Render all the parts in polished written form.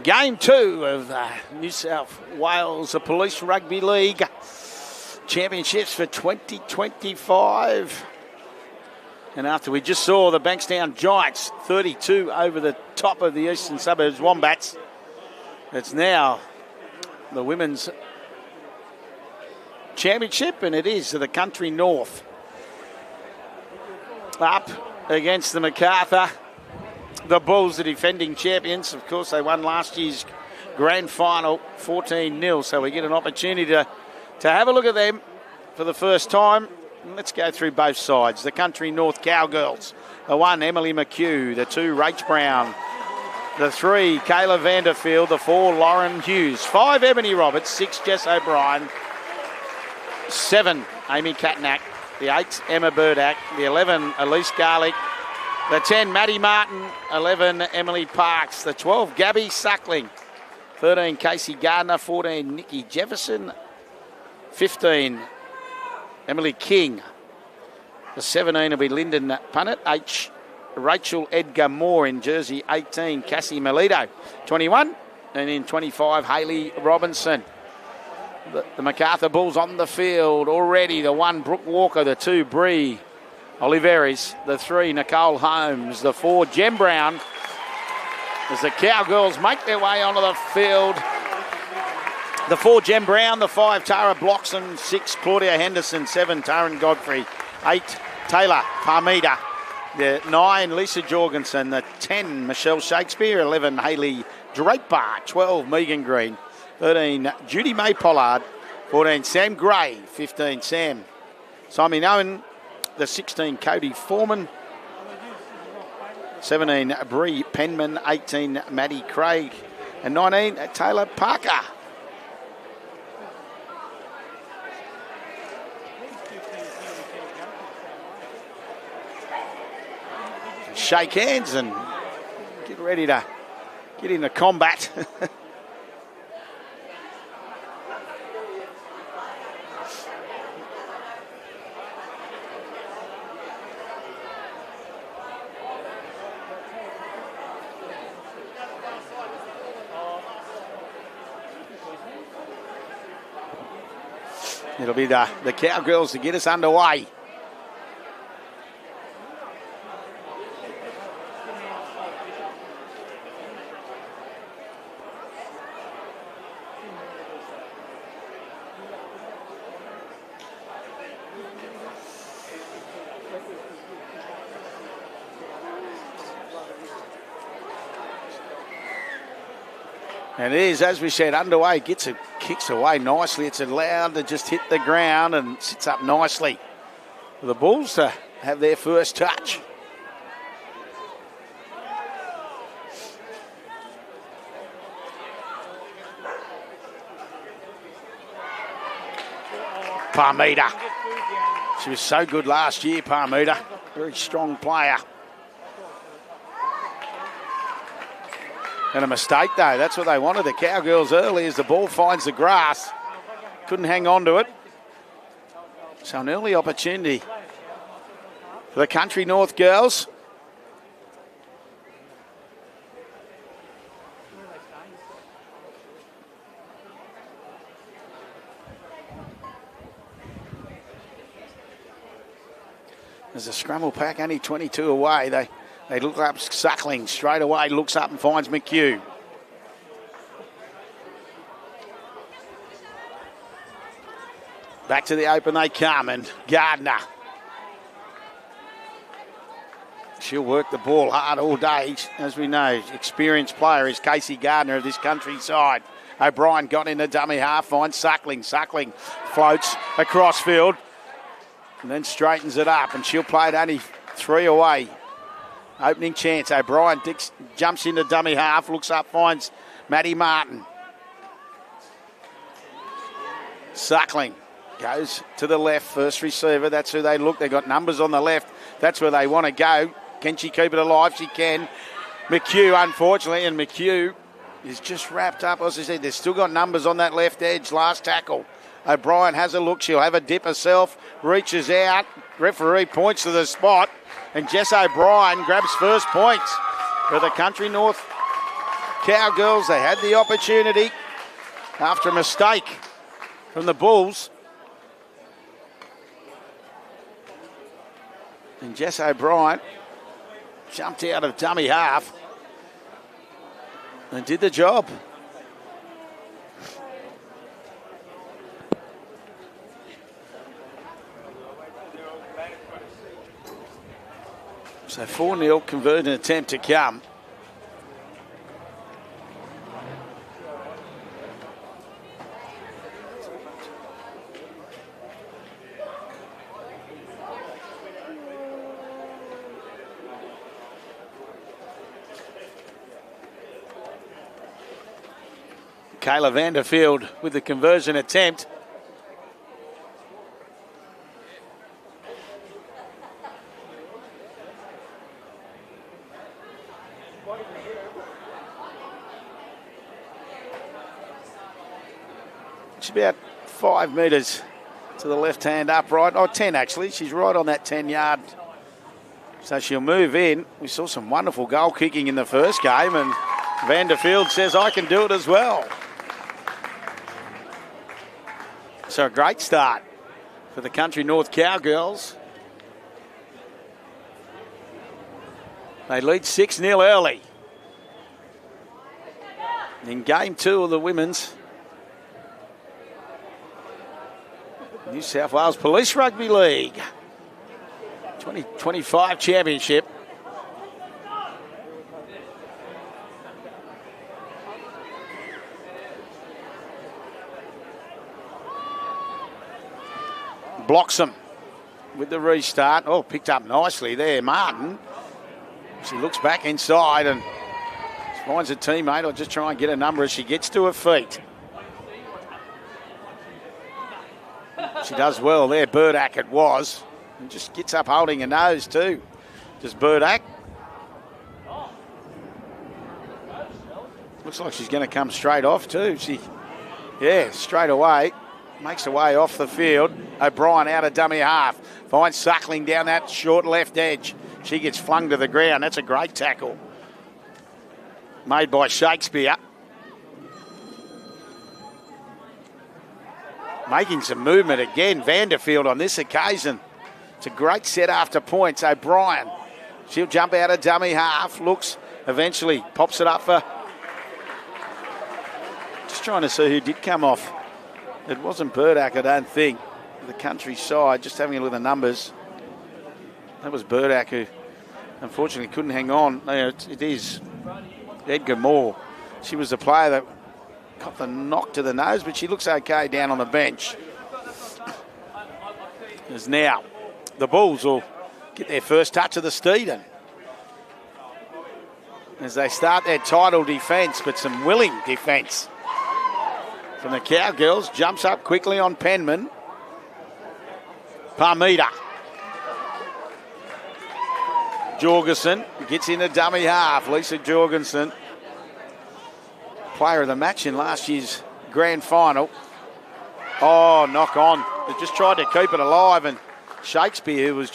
Game 2 of the New South Wales Police Rugby League Championships for 2025. And after we just saw the Bankstown Giants 32 over the top of the Eastern Suburbs Wombats, it's now the Women's Championship, and it is the Country North up against the Macarthur. The Bulls, the defending champions. Of course, they won last year's grand final 14-0, so we get an opportunity to have a look at them for the first time. Let's go through both sides. The Country North Cowgirls. The 1, Emily McHugh. The 2, Rach Brown. The 3, Kayla Vanderfield. The 4, Lauren Hughes. 5, Ebony Roberts. 6, Jess O'Brien. 7, Amy Katnack. The 8, Emma Burdak. The 11, Elise Garlick. The 10, Maddie Martin. 11, Emily Parks. The 12, Gabby Suckling. 13, Casey Gardner. 14, Nikki Jefferson. 15, Emily King. The 17 will be Lyndon Punnett. Rachel Edgar Moore in jersey 18. Cassie Melito, 21. And in 25, Hayley Robinson. The Macarthur Bulls on the field already. The 1, Brooke Walker. The 2, Bree Oliveris. The 3, Nicole Holmes. The 4, Jem Brown. As the Cowgirls make their way onto the field. The 4, Jem Brown. The 5, Tara Bloxham. 6, Claudia Henderson. 7, Taryn Godfrey. 8, Taylor Parmida. The 9, Lisa Jorgensen. The 10, Michelle Shakespeare. 11, Hayley Draper. 12, Megan Green. 13, Judy May Pollard. 14, Sam Gray. 15, Simon Owen. The 16, Cody Foreman. 17, Bree Penman. 18, Maddie Craig. And 19, Taylor Parker. Shake hands and get ready to get into combat. It'll be the Cowgirls to get us underway. And it is, as we said, underway. Kicks away nicely. It's allowed to just hit the ground and sits up nicely for the Bulls to have their first touch. Parmida. She was so good last year, Parmida. Very strong player. And a mistake, though. That's what they wanted. The Cowgirls early as the ball finds the grass. Couldn't hang on to it. So an early opportunity for the Country North girls. There's a scramble pack, only 22 away. They look up Suckling straight away, looks up and finds McHugh. Back to the open they come, and Gardner. She'll work the ball hard all day, as we know. Experienced player is Casey Gardner of this countryside. O'Brien got in the dummy half, finds Suckling. Suckling floats across field and then straightens it up, and she'll play it only 3 away. Opening chance. O'Brien jumps into dummy half, looks up, finds Maddie Martin. Suckling goes to the left, first receiver. That's who they look. They got numbers on the left. That's where they want to go. Can she keep it alive? She can. McHugh, unfortunately, and McHugh is just wrapped up. As I said, they've still got numbers on that left edge. Last tackle. O'Brien has a look. She'll have a dip herself. Reaches out. Referee points to the spot. And Jess O'Brien grabs first points for the Country North Cowgirls, they had the opportunity after a mistake from the Bulls. And Jess O'Brien jumped out of dummy half and did the job. So 4-0 conversion attempt to come. Kayla Vanderfield with the conversion attempt. She's about 5 metres to the left-hand upright. Oh, 10 actually. She's right on that 10-yard. So she'll move in. We saw some wonderful goal kicking in the first game, and Vanderfield says, I can do it as well. So a great start for the Country North Cowgirls. They lead 6-0 early. In game 2 of the women's New South Wales Police Rugby League 2025 Championship. Blocks them with the restart. Oh, picked up nicely there, Martin. She looks back inside and finds a teammate. I'll just try and get a number as she gets to her feet. She does well there, Burdak it was. And just gets up holding her nose too. Does Burdak. Looks like she's going to come straight off too. Straight away. Makes her way off the field. O'Brien out of dummy half. Finds Suckling down that short left edge. She gets flung to the ground. That's a great tackle made by Shakespeare. Making some movement again, Vanderfield on this occasion. It's a great set after points. O'Brien, she'll jump out of dummy half. Looks, eventually pops it up for... Just trying to see who did come off. It wasn't Burdak, I don't think. The Country side, just having a look at the numbers. That was Burdak who unfortunately couldn't hang on. It is Edgar Moore. She was the player that got the knock to the nose, but she looks okay down on the bench. As now the Bulls will get their first touch of the Steeden as they start their title defence, but some willing defence from the Cowgirls. Jumps up quickly on Penman. Parmita. Jorgensen gets in the dummy half. Lisa Jorgensen, player of the match in last year's grand final. Oh, knock on. They just tried to keep it alive, and Shakespeare, who was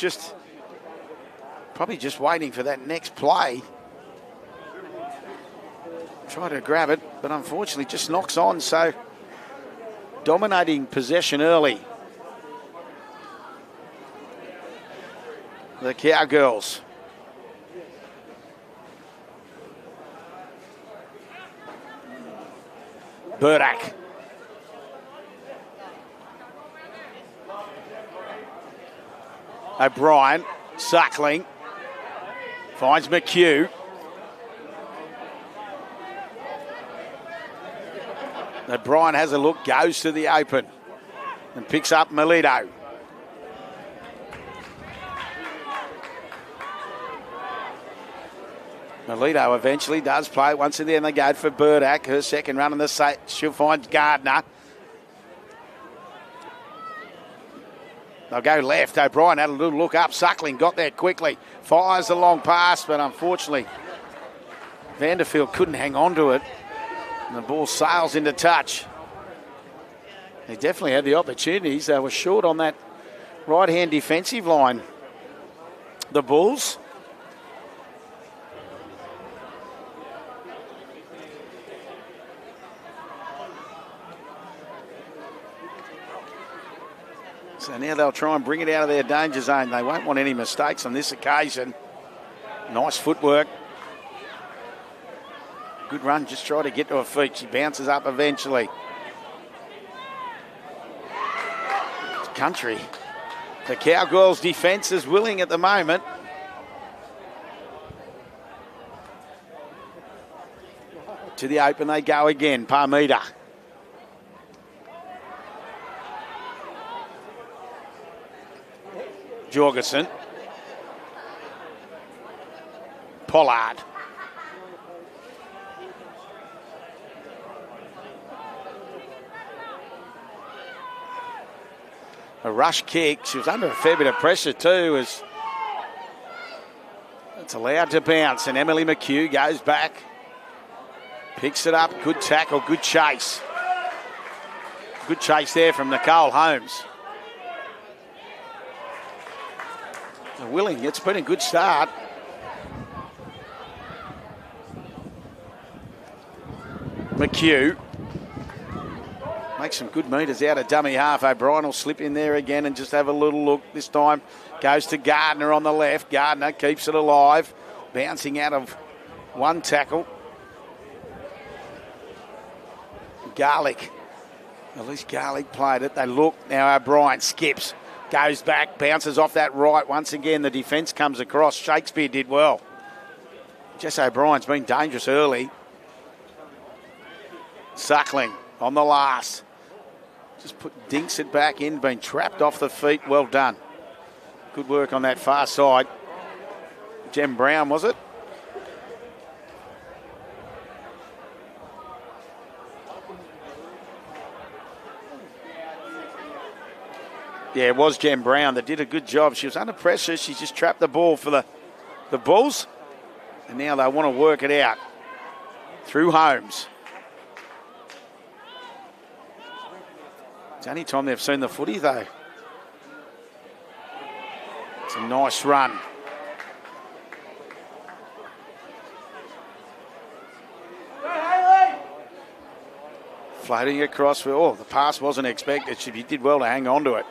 probably just waiting for that next play, tried to grab it, but unfortunately just knocks on. So dominating possession early. The Cowgirls. Burdak. O'Brien, Suckling, finds McHugh. O'Brien has a look, goes to the open and picks up Melito. Melito eventually does play. Once in there, and they go for Burdak. Her second run on the set. She'll find Gardner. They'll go left. O'Brien had a little look up. Suckling got there quickly. Fires the long pass, but unfortunately Vanderfield couldn't hang on to it. And the ball sails into touch. They definitely had the opportunities. They were short on that right-hand defensive line, the Bulls. So now they'll try and bring it out of their danger zone. They won't want any mistakes on this occasion. Nice footwork. Good run, just try to get to her feet. She bounces up eventually. Country. The Cowgirls' defence is willing at the moment. To the open they go again. Parmita. Jorgensen. Pollard. A rush kick. She was under a fair bit of pressure too. It's allowed to bounce, and Emily McHugh goes back. Picks it up. Good tackle. Good chase. Good chase there from Nicole Holmes. Willing. It's been a good start. McHugh. Makes some good meters out of dummy half. O'Brien will slip in there again and just have a little look. This time goes to Gardner on the left. Gardner keeps it alive. Bouncing out of one tackle. Garlick. At least Garlick played it. They look. Now O'Brien skips. Goes back. Bounces off that right. Once again, the defence comes across. Shakespeare did well. Jess O'Brien's been dangerous early. Suckling on the last. Just dinks it back in, been trapped off the feet. Well done. Good work on that far side. Jem Brown, was it? Yeah, it was Jem Brown that did a good job. She was under pressure. She just trapped the ball for the Bulls. And now they want to work it out through Holmes. It's the only time they've seen the footy, though. It's a nice run. Floating across. The pass wasn't expected. She did well to hang on to it.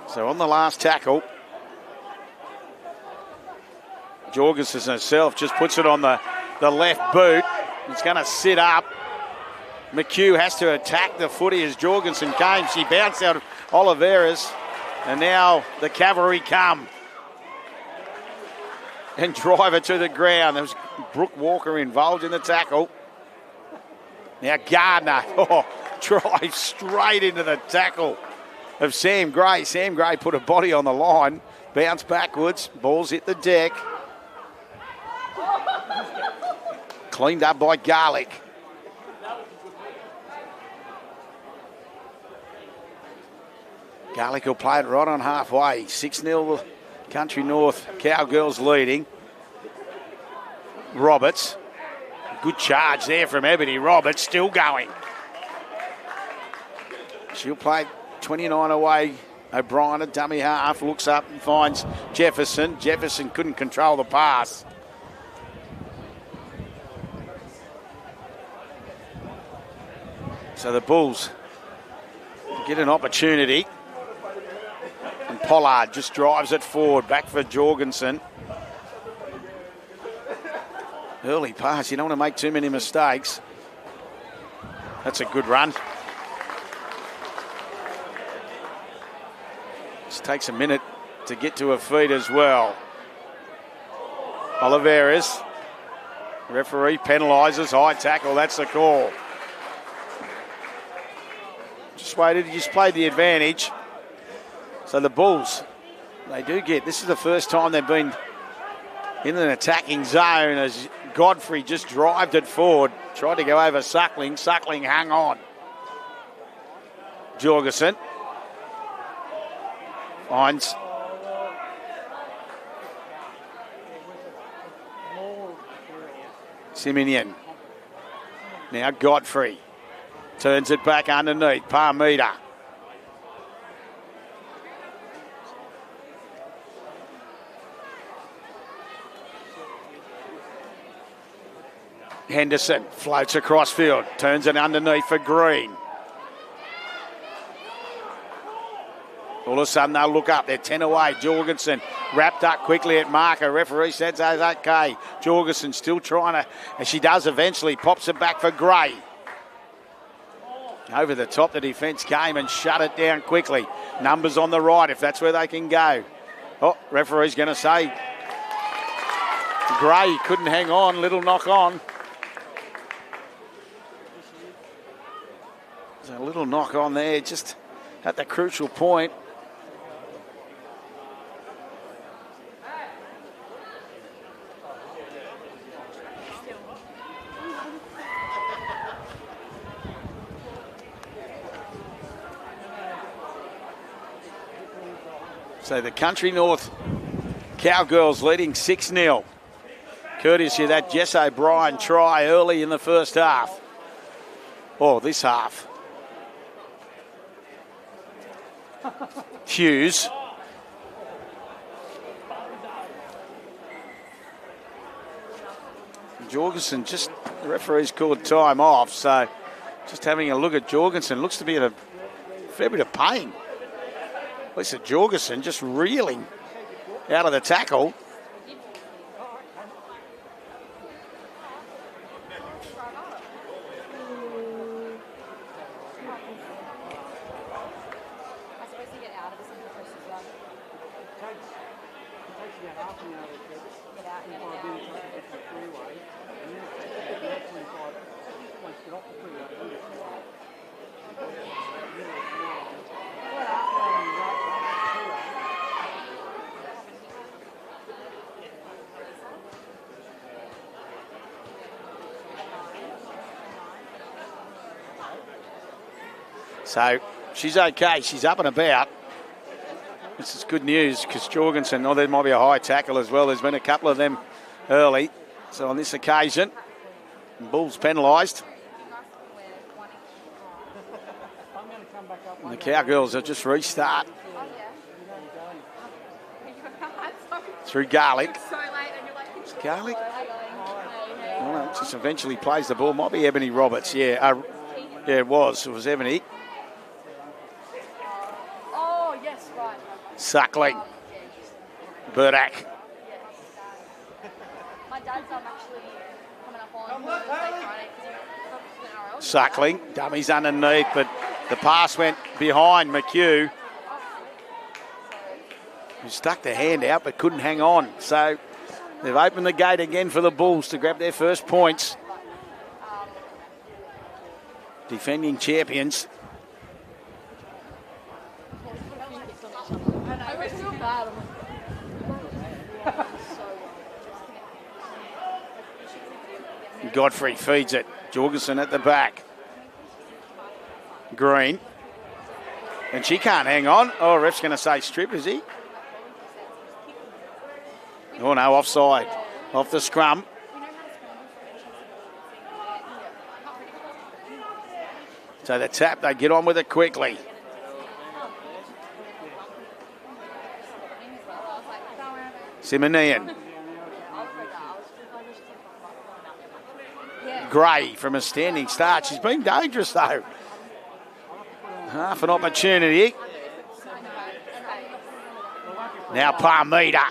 So on the last tackle, Jorgensen herself just puts it on the left boot. It's going to sit up. McHugh has to attack the footy as Jorgensen came. She bounced out of Oliveras. And now the cavalry come and drive her to the ground. There was Brooke Walker involved in the tackle. Now Gardner drives straight into the tackle of Sam Gray. Sam Gray put a body on the line, bounced backwards, balls hit the deck. Cleaned up by Garlick. Garlick will play it right on halfway. 6-0 Country North Cowgirls leading. Roberts. Good charge there from Ebony Roberts. Still going. She'll play 29 away. O'Brien, a dummy half, looks up and finds Jefferson. Jefferson couldn't control the pass. So the Bulls get an opportunity. And Pollard just drives it forward. Back for Jorgensen. Early pass. You don't want to make too many mistakes. That's a good run. Just takes a minute to get to her feet as well. Oliveras. Referee penalises. High tackle. That's the call. Just waited. He just played the advantage. So the Bulls, they do get, this is the first time they've been in an attacking zone as Godfrey just drived it forward. Tried to go over Suckling. Suckling hung on. Jorgensen finds Simonian. Now Godfrey turns it back underneath. Parmita. Henderson floats across field, turns it underneath for Green. All of a sudden they'll look up. They're 10 away. Jorgensen wrapped up quickly at marker. Referee says that's okay. Jorgensen still trying to, and she does eventually, pops it back for Gray. Over the top, the defence came and shut it down quickly. Numbers on the right, if that's where they can go. Oh, referee's going to say Gray couldn't hang on. Little knock on. There's a little knock on there, just at the crucial point. So the Country North Cowgirls leading 6-0. Courtesy of that Jess O'Brien try early in the first half. Oh, this half. Hughes. Jorgensen, just the referee's called time off, so just having a look at Jorgensen, looks to be in a fair bit of pain. Lisa Jorgensen just reeling out of the tackle. So she's okay. She's up and about. This is good news because Jorgensen, there might be a high tackle as well. There's been a couple of them early. So on this occasion, Bulls penalised. And the Cowgirls will just restart. Through Garlick. It's Garlick? Oh, no, just eventually plays the ball. Might be Ebony Roberts, yeah. Yeah, it was. It was Ebony. Suckling. Burdak. Suckling. Dummies underneath, but the pass went behind McHugh, who stuck the hand out but couldn't hang on. So they've opened the gate again for the Bulls to grab their first points. Defending champions. Godfrey feeds it. Jorgensen at the back. Green. And she can't hang on. Oh, ref's going to say strip, is he? Oh, no, offside. Off the scrum. So the tap, they get on with it quickly. Simonian. Gray from a standing start. She's been dangerous though. Half an opportunity. Now Parmita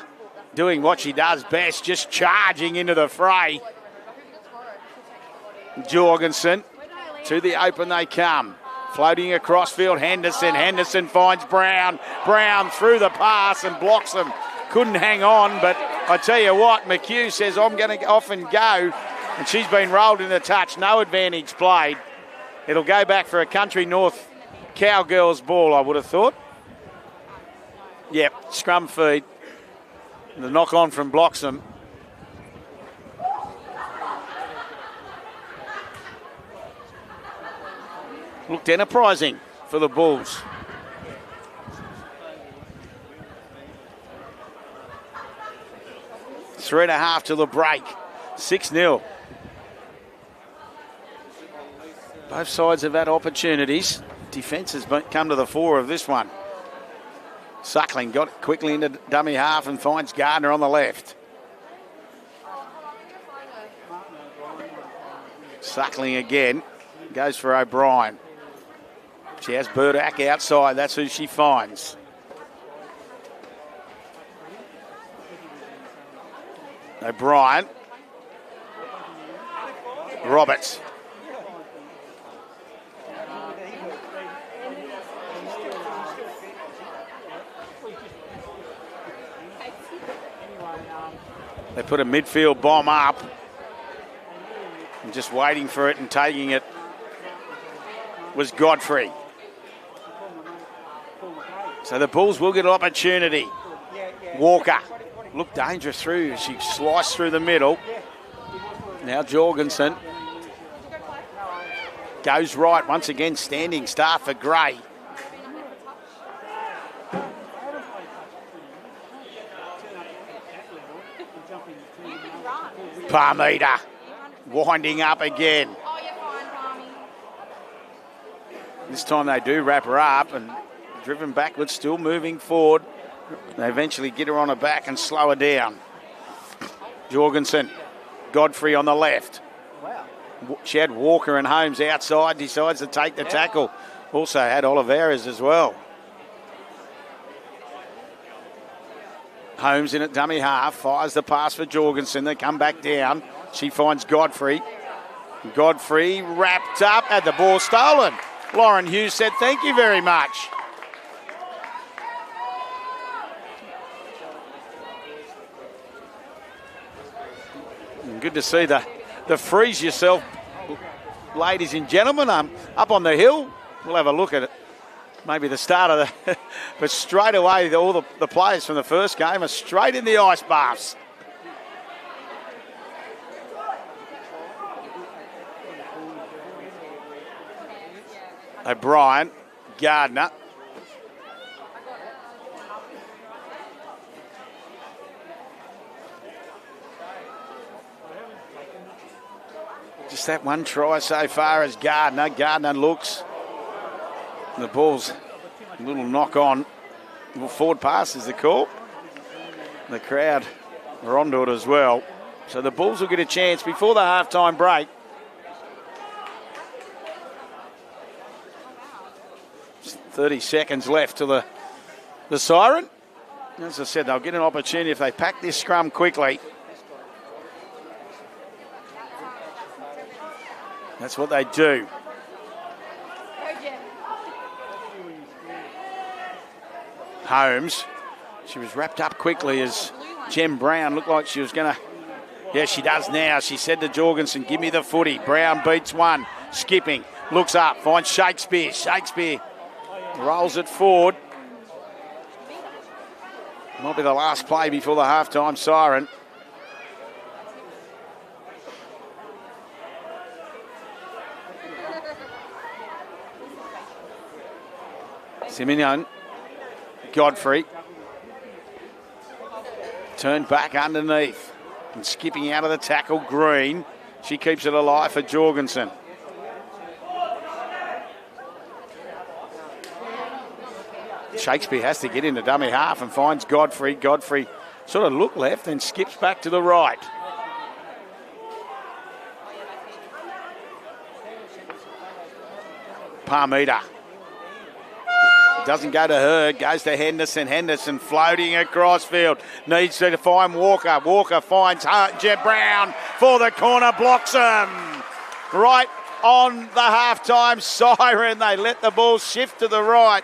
doing what she does best, just charging into the fray. Jorgensen, to the open they come. Floating across field, Henderson. Henderson finds Brown. Brown through the pass and blocks them. Couldn't hang on, but I tell you what, McHugh says, I'm going to off and go. And she's been rolled in the touch. No advantage played. It'll go back for a Country North Cowgirls ball, I would have thought. Yep, scrum feed. The knock on from Bloxham. Looked enterprising for the Bulls. Three and a half to the break. 6-0. Both sides have had opportunities. Defence has come to the fore of this one. Suckling got it quickly into dummy half and finds Gardner on the left. Suckling again. Goes for O'Brien. She has Burdak outside. That's who she finds. O'Brien. Roberts. They put a midfield bomb up. And just waiting for it and taking it was Godfrey. So the Bulls will get an opportunity. Walker looked dangerous through. She sliced through the middle. Now Jorgensen goes right once again. Standing start for Gray. Parmeter winding up again. This time they do wrap her up and driven backwards, still moving forward. They eventually get her on her back and slow her down. Jorgensen, Godfrey on the left. She had Walker and Holmes outside, decides to take the tackle. Also had Oliveras as well. Holmes in at dummy half, fires the pass for Jorgensen. They come back down. She finds Godfrey. Godfrey wrapped up, had the ball stolen. Lauren Hughes said, thank you very much. And good to see the freeze yourself, ladies and gentlemen. Up on the hill. We'll have a look at it. Maybe the start of the... but straight away, all the players from the first game are straight in the ice baths. O'Brien, Gardner. Just that one try so far as Gardner. Gardner looks. The ball's a little knock on. Forward pass is the call. The crowd are onto it as well. So the Bulls will get a chance before the halftime break. Just 30 seconds left to the siren. As I said, they'll get an opportunity if they pack this scrum quickly. That's what they do. Holmes. She was wrapped up quickly as Jem Brown looked like she was going to... Yeah, she does now. She said to Jorgensen, give me the footy. Brown beats one. Skipping. Looks up. Finds Shakespeare. Shakespeare rolls it forward. Might be the last play before the halftime siren. Simeon. Godfrey. Turned back underneath. And skipping out of the tackle, Green. She keeps it alive for Jorgensen. Shakespeare has to get into dummy half and finds Godfrey. Godfrey sort of looked left and skips back to the right. Parmeter. Doesn't go to her, goes to Henderson. Henderson floating across field. Needs to find Walker. Walker finds Jeb Brown for the corner, blocks him. Right on the halftime siren. They let the ball shift to the right.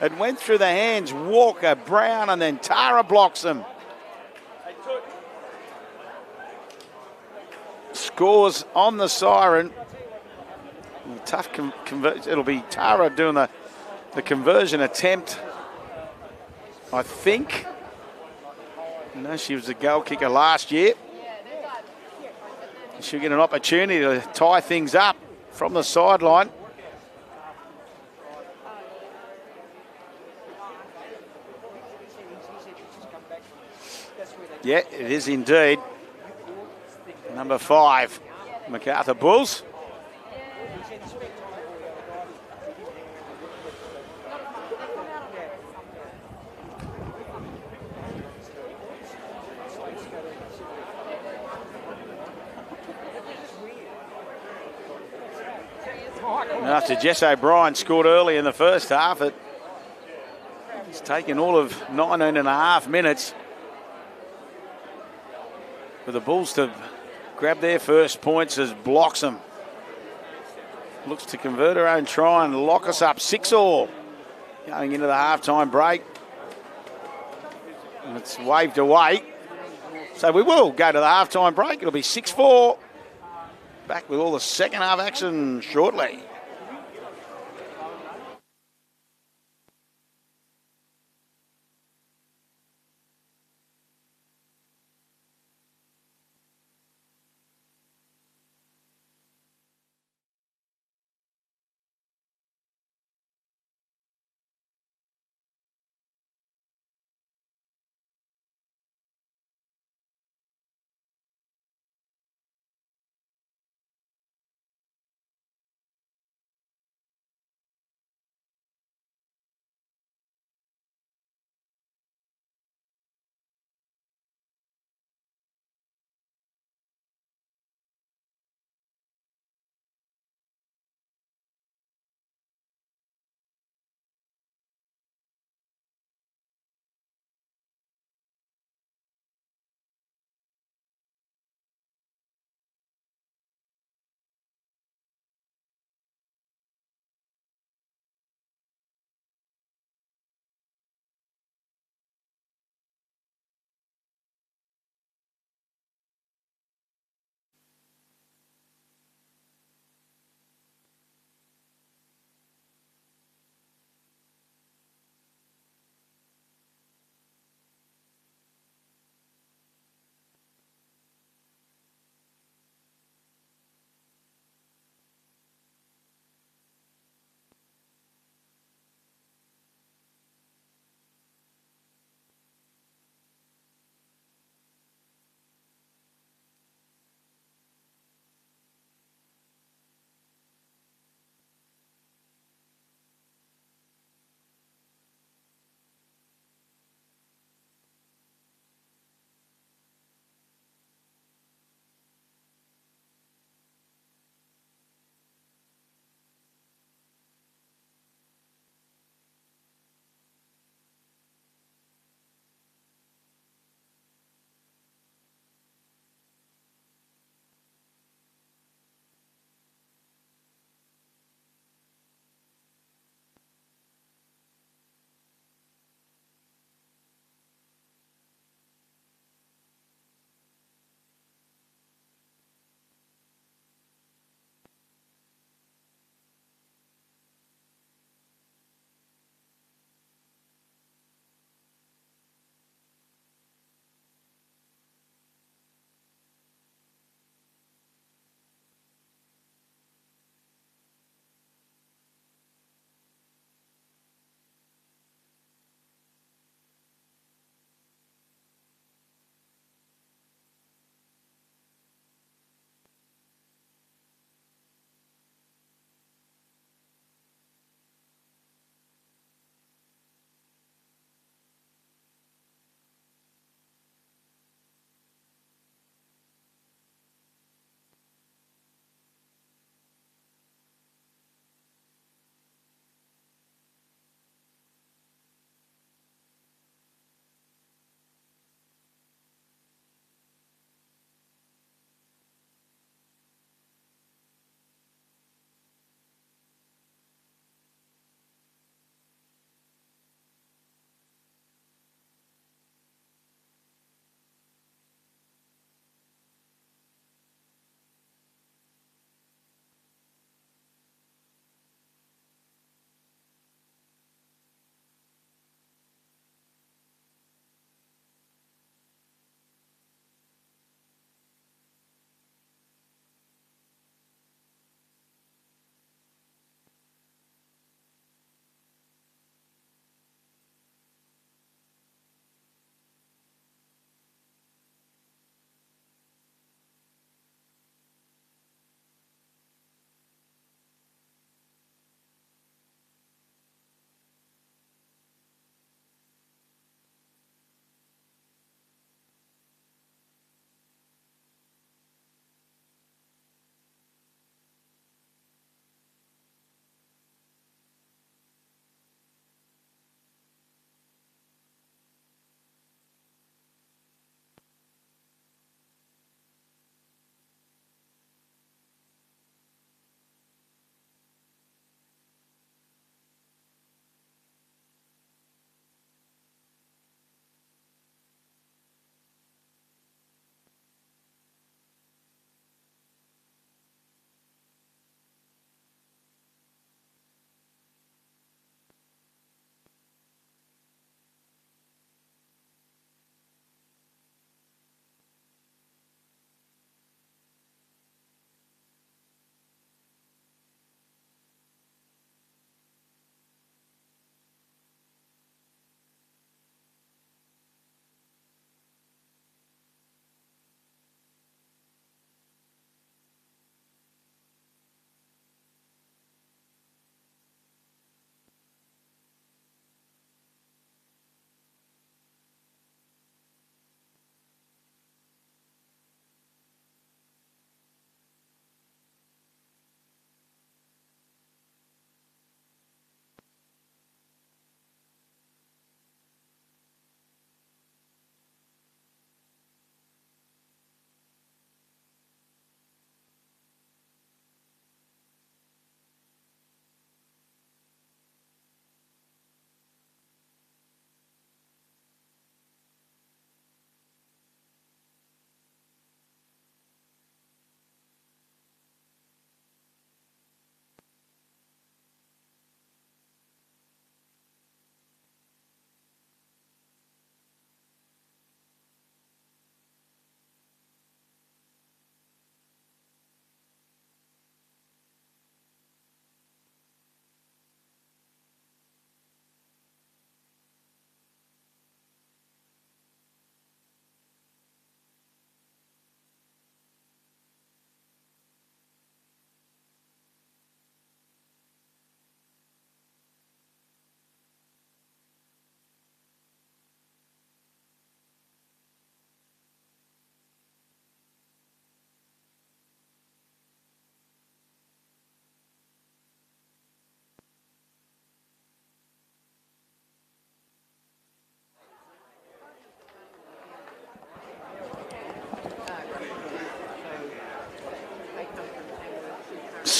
It went through the hands. Walker, Brown, and then Tara blocks him. Scores on the siren. Tough conversion. It'll be Tara doing the conversion attempt, I think. No, she was a goal kicker last year. She'll get an opportunity to tie things up from the sideline. Yeah, it is indeed. Number 5, Macarthur Bulls. After Jess O'Brien scored early in the first half, it's taken all of 19 and a half minutes. for the Bulls to grab their first points as blocks them. Looks to convert her own try and lock us up 6-all going into the halftime break. And it's waved away. So we will go to the halftime break. It'll be 6-4. Back with all the second half action shortly.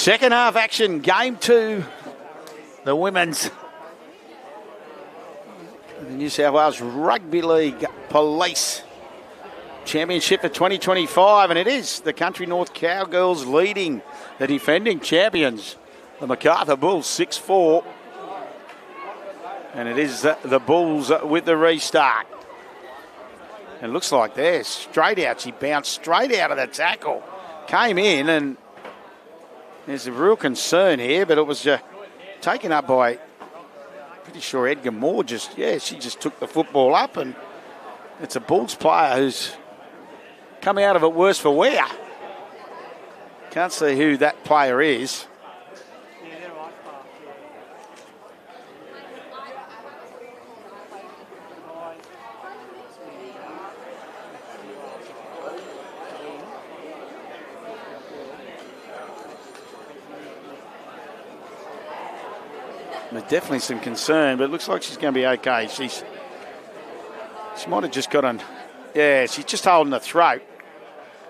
Second half action, game 2. The women's. The New South Wales Rugby League Police Championship for 2025, and it is the Country North Cowgirls leading the defending champions, the Macarthur Bulls, 6-4. And it is the Bulls with the restart. And it looks like they're straight out. She bounced straight out of the tackle. Came in, and there's a real concern here, but it was taken up by, pretty sure Edgar Moore she just took the football up, and it's a Bulls player who's come out of it worse for wear. Can't see who that player is. There's definitely some concern, but it looks like she's going to be okay. She might have just got on. Yeah, she's just holding the throat.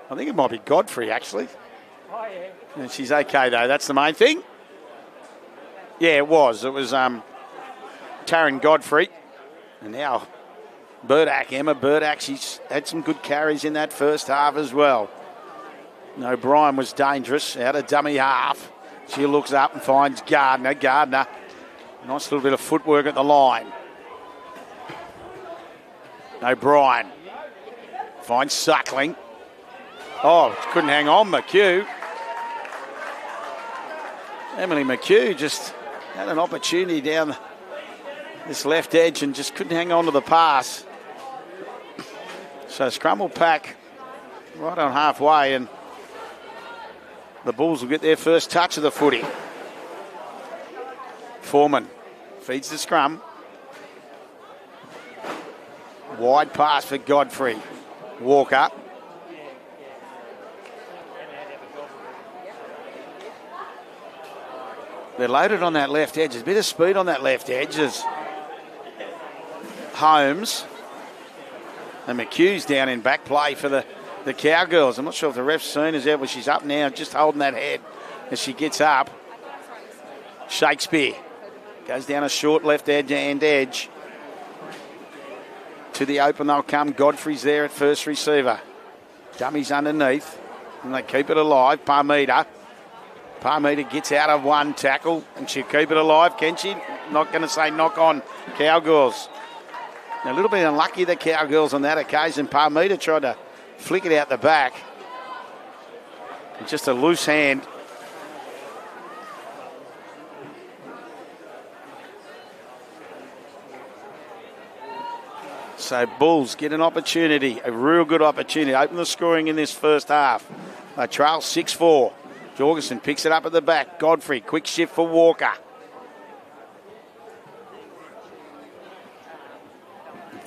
I think it might be Godfrey, actually. Oh, yeah. And she's okay, though. That's the main thing. Yeah, it was. It was Taryn Godfrey. And now Emma Burdak, she's had some good carries in that first half as well. No, Brian was dangerous out of dummy half. She looks up and finds Gardner. Nice little bit of footwork at the line. O'Brien finds Suckling. Oh, couldn't hang on, McHugh. Emily McHugh just had an opportunity down this left edge and just couldn't hang on to the pass. So scramble pack right on halfway, and the Bulls will get their first touch of the footy. Foreman feeds the scrum. Wide pass for Godfrey. Walker. They're loaded on that left edge. There's a bit of speed on that left edge. There's Holmes. And McHugh's down in back play for the Cowgirls. I'm not sure if the ref's seen as ever. She's up now, just holding that head as she gets up. Shakespeare goes down a short left edge. To the open they'll come. Godfrey's there at first receiver. Dummies underneath. And they keep it alive. Parmita gets out of one tackle, and she'll keep it alive. Can she? Not going to say knock on Cowgirls. A little bit unlucky, the Cowgirls, on that occasion. Parmita tried to flick it out the back. Just a loose hand. So Bulls get an opportunity, a real good opportunity. Open the scoring in this first half. They trail 6-4. Jorgensen picks it up at the back. Godfrey, quick shift for Walker.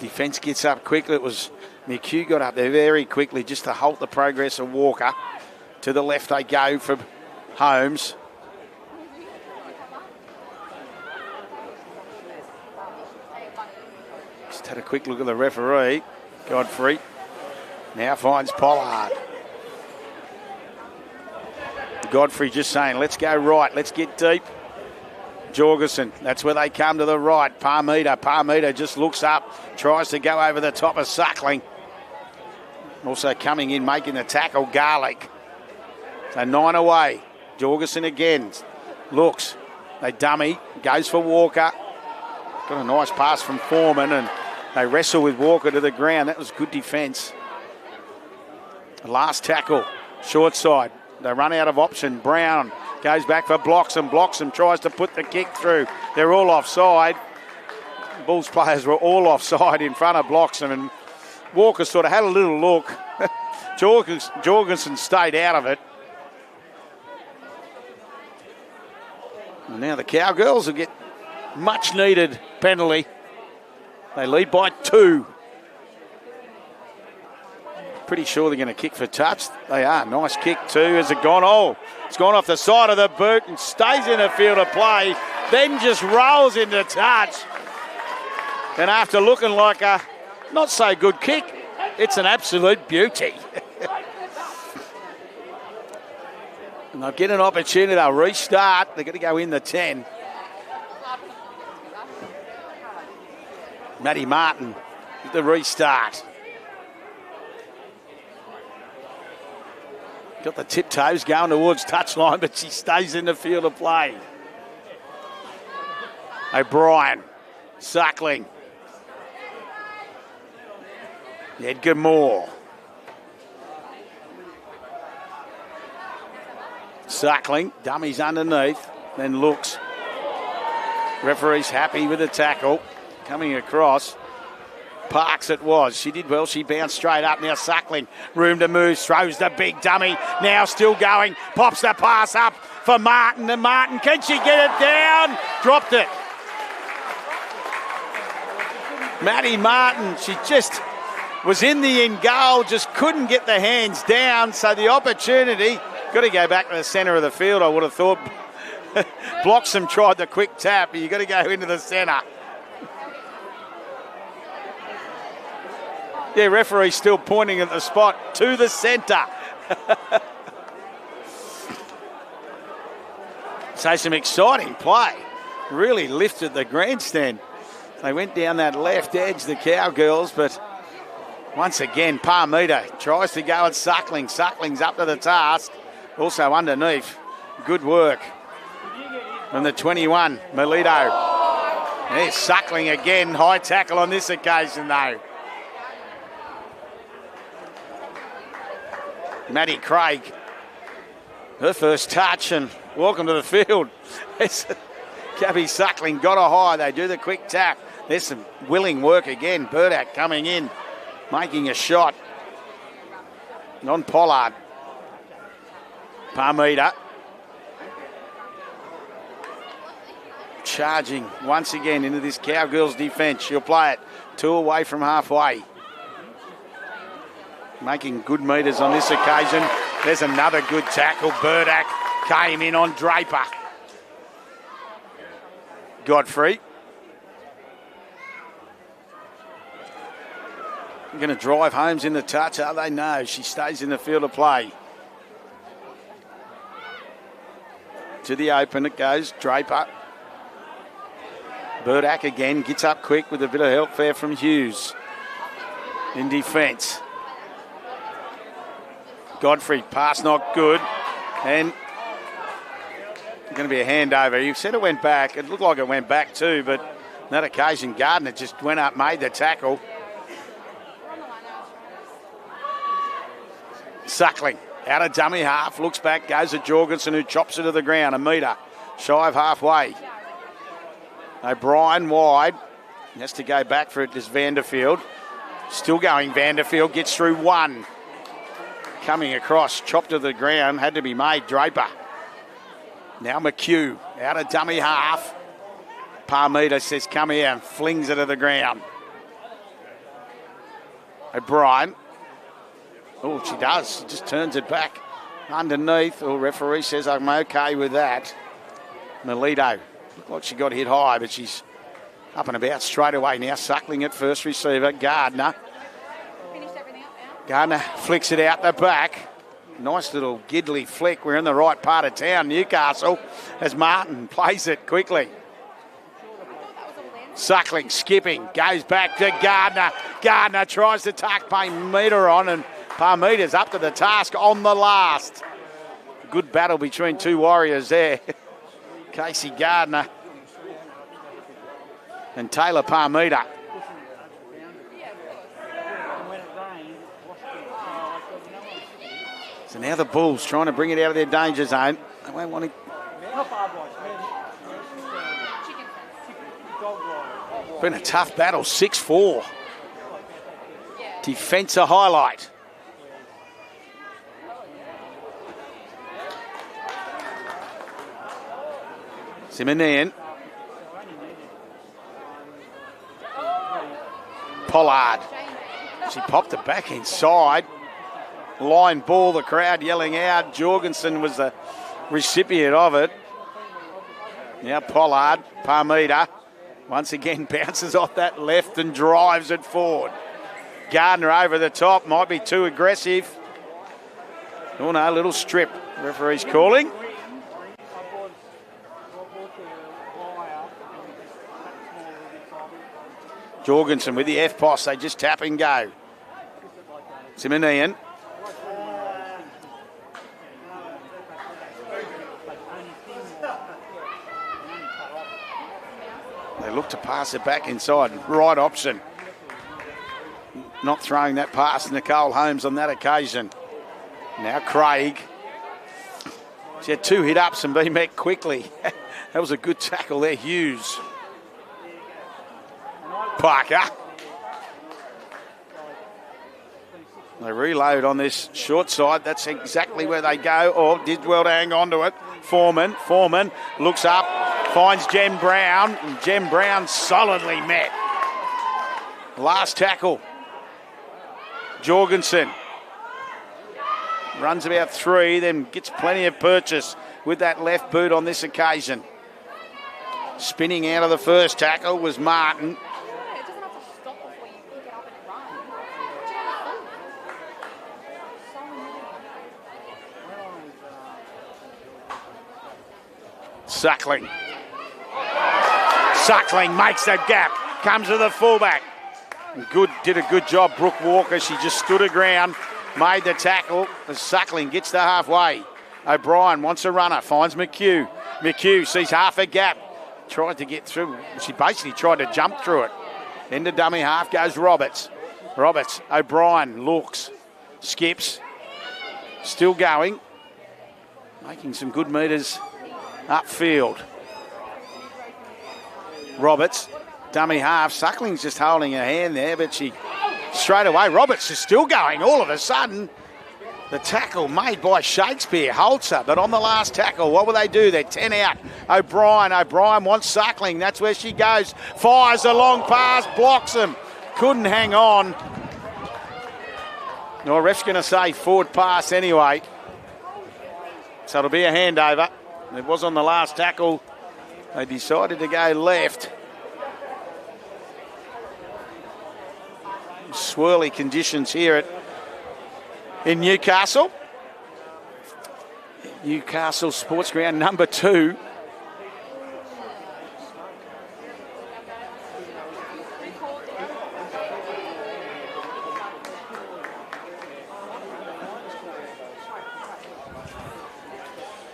Defence gets up quickly. It was McHugh got up there very quickly just to halt the progress of Walker. To the left they go for Holmes. Just had a quick look at the referee. Godfrey now finds Pollard. Godfrey just saying, let's go right, let's get deep. Jorgensen, that's where they come to the right. Parmita just looks up, tries to go over the top of Suckling. Also coming in, making the tackle, Garlick. So 9 away. Jorgensen again. Looks. They dummy. Goes for Walker. Got a nice pass from Foreman, and they wrestle with Walker to the ground. That was good defence. Last tackle. Short side. They run out of option. Brown goes back for Bloxham. Tries to put the kick through. They're all offside. Bulls players were all offside in front of Bloxham, and Walker sort of had a little look. Jorgensen stayed out of it. And now the Cowgirls will get much needed penalty. They lead by 2. Pretty sure they're going to kick for touch. They are. Nice kick too. Has it gone? Oh, it's gone off the side of the boot and stays in the field of play. Then just rolls into touch. And after looking like a not so good kick, it's an absolute beauty. And they'll get an opportunity. They'll restart. They're going to go in the 10. Maddie Martin with the restart. Got the tiptoes going towards touchline, but she stays in the field of play. O'Brien, Suckling. Edgar Moore. Suckling, dummies underneath, then looks. Referee's happy with the tackle. Coming across. Parks it was. She did well. She bounced straight up. Now Suckling, room to move, throws the big dummy. Now still going. Pops the pass up for Martin. And Martin, can she get it down? Dropped it. Maddie Martin, she just was in the end goal, just couldn't get the hands down. So the opportunity, got to go back to the centre of the field, I would have thought. Bloxham tried the quick tap, but you've got to go into the centre. Yeah, referee still pointing at the spot to the centre. So some exciting play. Really lifted the grandstand. They went down that left edge, the Cowgirls, but once again, Parmeter tries to go at Suckling. Suckling's up to the task. Also underneath. Good work from the 21, Melito. There's Suckling again. High tackle on this occasion, though. Maddie Craig, her first touch, and welcome to the field. Gabby Suckling got a high. They do the quick tap. There's some willing work again. Burdak coming in, making a shot. On Pollard. Parmeter. Charging once again into this Cowgirls defence. She'll play it 2 away from halfway. Making good metres on this occasion. There's another good tackle. Burdak came in on Draper. Godfrey. Going to drive Holmes in the touch, are they? No, she stays in the field of play. To the open it goes. Draper. Burdak again gets up quick with a bit of help there from Hughes. In defence. Godfrey, pass not good. And going to be a handover. You said it went back. It looked like it went back too, but on that occasion, Gardner just went up, made the tackle. Suckling, out of dummy half, looks back, goes to Jorgensen, who chops it to the ground, a metre, shy of halfway. O'Brien wide, he has to go back for it, this Vanderfield. Still going, Vanderfield gets through one. Coming across, chopped to the ground, had to be made, Draper. Now McHugh, out of dummy half. Parmeter says, come here, and flings it to the ground. O'Brien. Oh, she does. She just turns it back underneath. Oh, referee says, I'm okay with that. Melito. Looked like she got hit high, but she's up and about straight away now. Suckling at first receiver. Gardner. Gardner flicks it out the back. Nice little giddly flick. We're in the right part of town, Newcastle, as Martin plays it quickly. Suckling, skipping, goes back to Gardner. Gardner tries to tuck Parmeter on, and Parmeter's up to the task on the last. Good battle between two warriors there. Casey Gardner and Taylor Parmeter. So now the Bulls trying to bring it out of their danger zone. They won't want to. Been a tough battle, 6-4. Defence a highlight. Simonian. Pollard. She popped it back inside. Line ball, the crowd yelling out. Jorgensen was the recipient of it. Now Pollard, Parmeter, once again bounces off that left and drives it forward. Gardner over the top, might be too aggressive. Oh no, little strip. Referee's calling. Jorgensen with the F-post. They just tap and go. Simonian. They look to pass it back inside. Right option. Not throwing that pass to Nicole Holmes on that occasion. Now Craig. She had 2 hit-ups and been met quickly. That was a good tackle there, Hughes. Parker. They reload on this short side. That's exactly where they go. Oh, did well to hang on to it. Foreman looks up, finds Jem Brown, and Jem Brown solidly met. Last tackle. Jorgensen runs about 3, then gets plenty of purchase with that left boot on this occasion. Spinning out of the first tackle was Martin. Suckling makes the gap, comes to the fullback. Did a good job, Brooke Walker. She just stood her ground, made the tackle. As Suckling gets to halfway. O'Brien wants a runner, finds McHugh. McHugh sees half a gap, tried to get through. She basically tried to jump through it. Into dummy half goes Roberts. O'Brien looks, skips, still going, making some good metres upfield. Roberts, dummy half. Suckling's just holding her hand there, but she straight away. Roberts is still going. All of a sudden, the tackle made by Shakespeare holds her, but on the last tackle, what will they do? They're 10 out. O'Brien wants Suckling. That's where she goes. Fires a long pass, blocks him. Couldn't hang on. No, ref's going to say forward pass anyway. So it'll be a handover. It was on the last tackle. They decided to go left. Swirly conditions here in Newcastle. Newcastle Sports Ground number 2.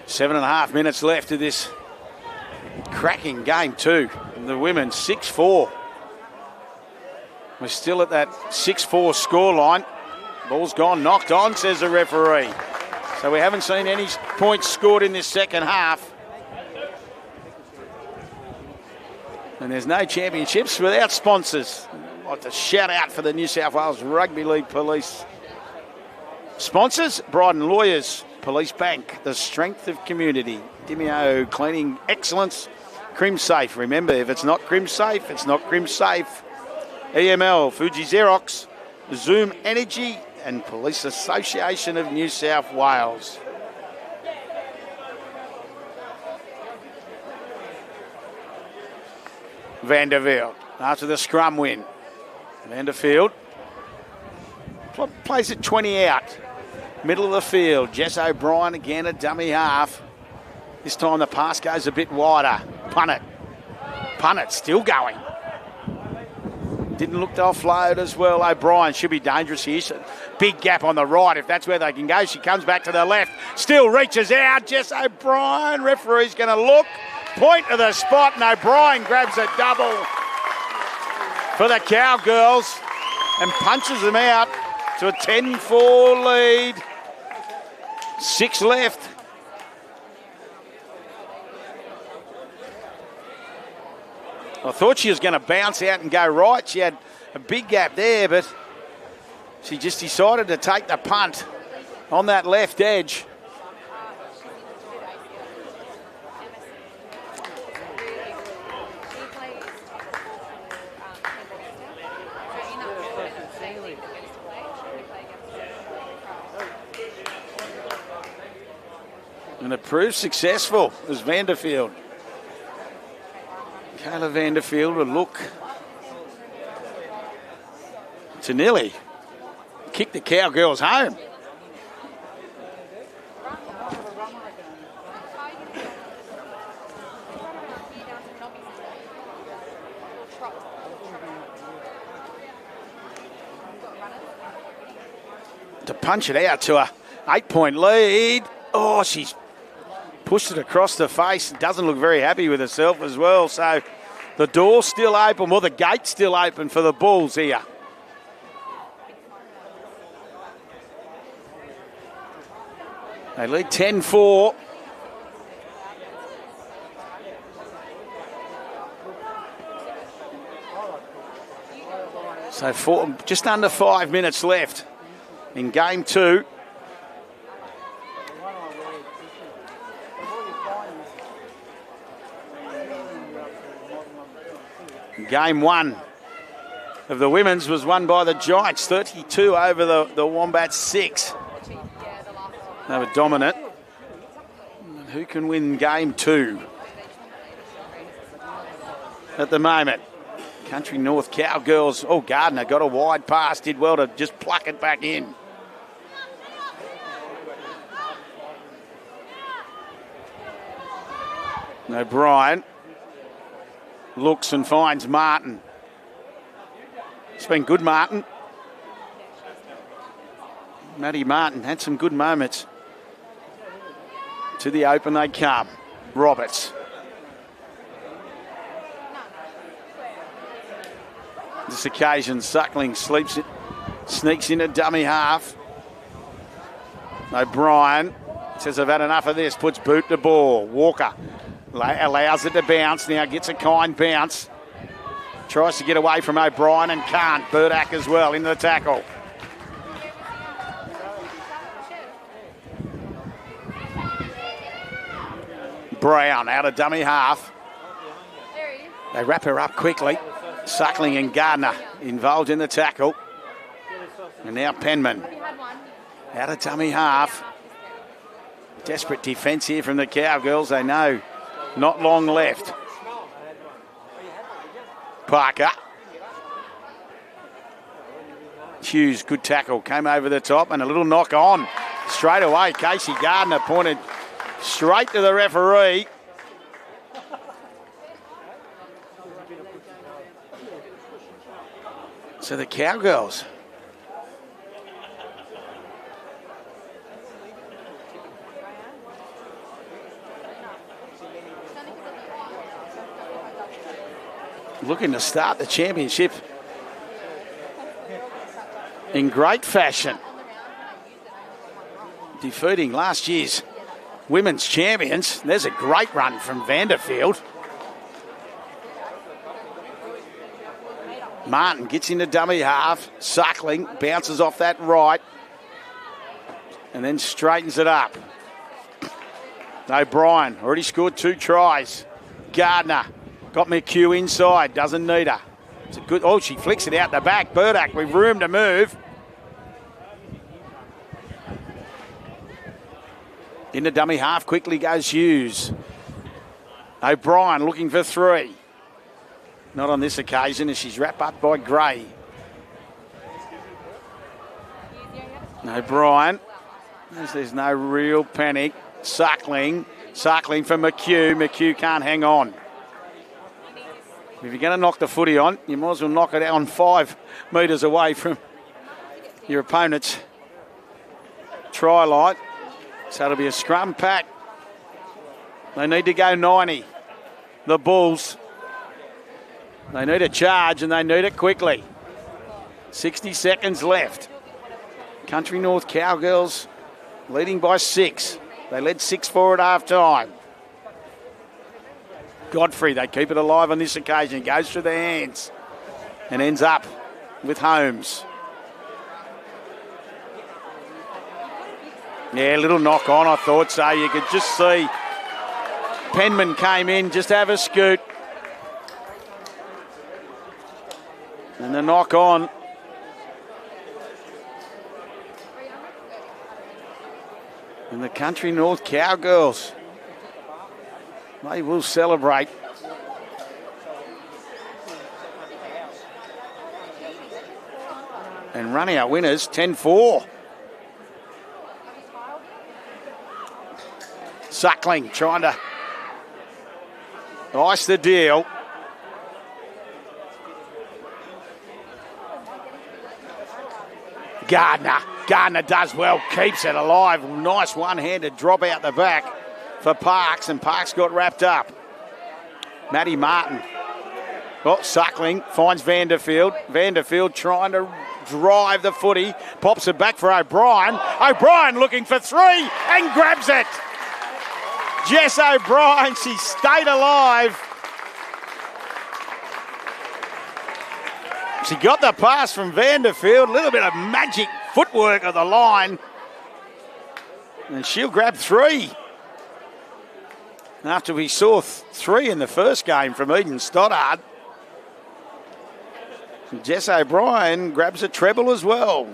Seven and a half minutes left of this cracking game 2. The women 6-4. We're still at that 6-4 scoreline. Ball's gone, knocked on, says the referee. So we haven't seen any points scored in this second half. And there's no championships without sponsors. I'd like to shout out for the New South Wales Rugby League Police. Sponsors, Bryden Lawyers, Police Bank, the strength of community. Dimeo Cleaning Excellence, Crim Safe. Remember, if it's not Crim Safe, it's not Crim Safe. EML, Fuji Xerox, Zoom Energy, and Police Association of New South Wales. Vanderveld after the scrum win. Vanderfield plays it 20 out. Middle of the field. Jess O'Brien again, a dummy half. This time the pass goes a bit wider. Punnett still going. Didn't look to offload as well. O'Brien should be dangerous here. Big gap on the right if that's where they can go. She comes back to the left. Still reaches out. Jess O'Brien. Referee's going to look. Point to the spot and O'Brien grabs a double for the Cowgirls and punches them out to a 10-4 lead. 6 left. I thought she was going to bounce out and go right. She had a big gap there, but she just decided to take the punt on that left edge. And it proved successful as Vanderfield. Kayla Vanderfield will look to nearly kick the Cowgirls home. to punch it out to a 8-point lead. Oh, she's pushed it across the face. Doesn't look very happy with herself as well. So the door's still open. Well, the gate's still open for the Bulls here. They lead 10-4. So just under 5 minutes left in game 2. Game 1 of the women's was won by the Giants, 32 over the Wombats 6. They were dominant. Who can win game 2 at the moment? Country North Cowgirls. Oh, Gardner got a wide pass. Did well to just pluck it back in. O'Brien looks and finds Martin. It's been good, Martin. Maddie Martin had some good moments. To the open they come. Roberts. This occasion, Suckling sneaks in a dummy half. O'Brien says, I've had enough of this. Puts boot to ball. Walker allows it to bounce. Now gets a kind bounce. Tries to get away from O'Brien and can't. Burdak as well into the tackle. Brown out of dummy half. They wrap her up quickly. Suckling and Gardner involved in the tackle. And now Penman out of dummy half. Desperate defence here from the Cowgirls. They know not long left. Parker. Hughes, good tackle. Came over the top and a little knock on. Straight away, Casey Gardner pointed straight to the referee. So the Cowgirls looking to start the championship in great fashion. Defeating last year's women's champions. There's a great run from Vanderfield. Martin gets into dummy half. Suckling bounces off that right and then straightens it up. O'Brien already scored 2 tries. Gardner got McHugh inside. Doesn't need her. It's a good. Oh, she flicks it out the back. Burdak with room to move. Into dummy half quickly goes Hughes. O'Brien looking for 3. Not on this occasion as she's wrapped up by Gray. O'Brien. There's no real panic. Suckling for McHugh. McHugh can't hang on. If you're going to knock the footy on, you might as well knock it on 5 metres away from your opponent's try line. So it'll be a scrum pack. They need to go 90. The Bulls. They need a charge and they need it quickly. 60 seconds left. Country North Cowgirls leading by 6. They led 6-4 at half time. Godfrey, they keep it alive on this occasion. Goes through their hands and ends up with Holmes. Yeah, a little knock on, I thought so. You could just see Penman came in, just have a scoot. And the knock on. And the Country North Cowgirls, they will celebrate. And running out winners, 10-4. Suckling trying to ice the deal. Gardner Gardner does well, keeps it alive. Nice one-handed drop out the back for Parks, and Parks got wrapped up. Matty Martin. Oh, Suckling finds Vanderfield. Vanderfield trying to drive the footy. Pops it back for O'Brien. O'Brien looking for 3 and grabs it. Jess O'Brien, she stayed alive. She got the pass from Vanderfield. A little bit of magic footwork of the line. And she'll grab 3. After we saw 3 in the first game from Eden Stoddard. Jess O'Brien grabs a treble as well.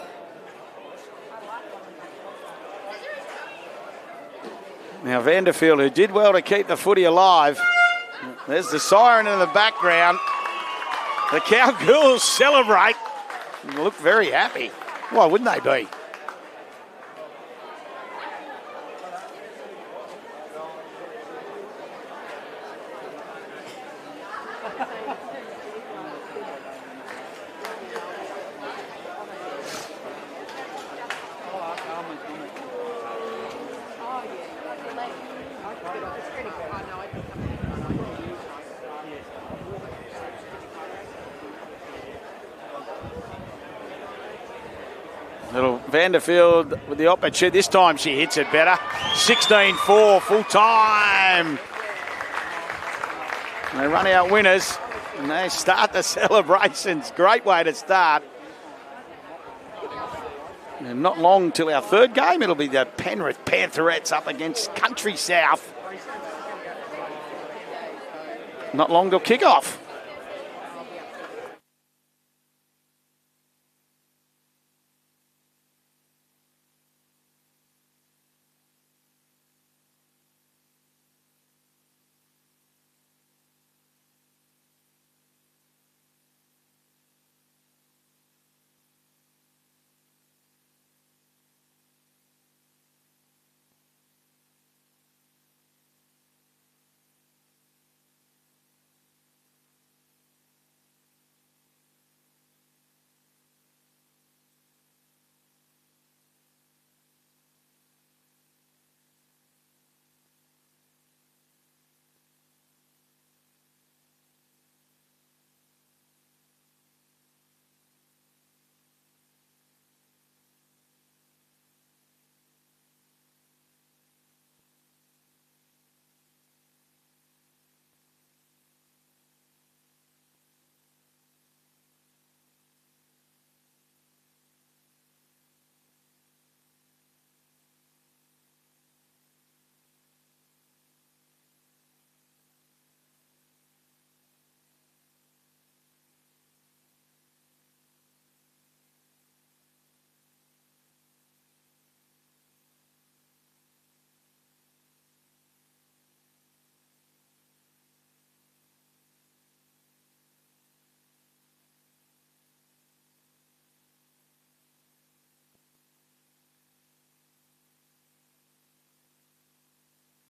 Now Vanderfield, who did well to keep the footy alive. There's the siren in the background. The Cowgirls celebrate and look very happy. Why wouldn't they be? Little Vanderfield with the opportunity. This time she hits it better. 16-4, full time. They run out winners and they start the celebrations. Great way to start. And not long till our third game. It'll be the Penrith Pantherettes up against Country South. Not long till kick-off.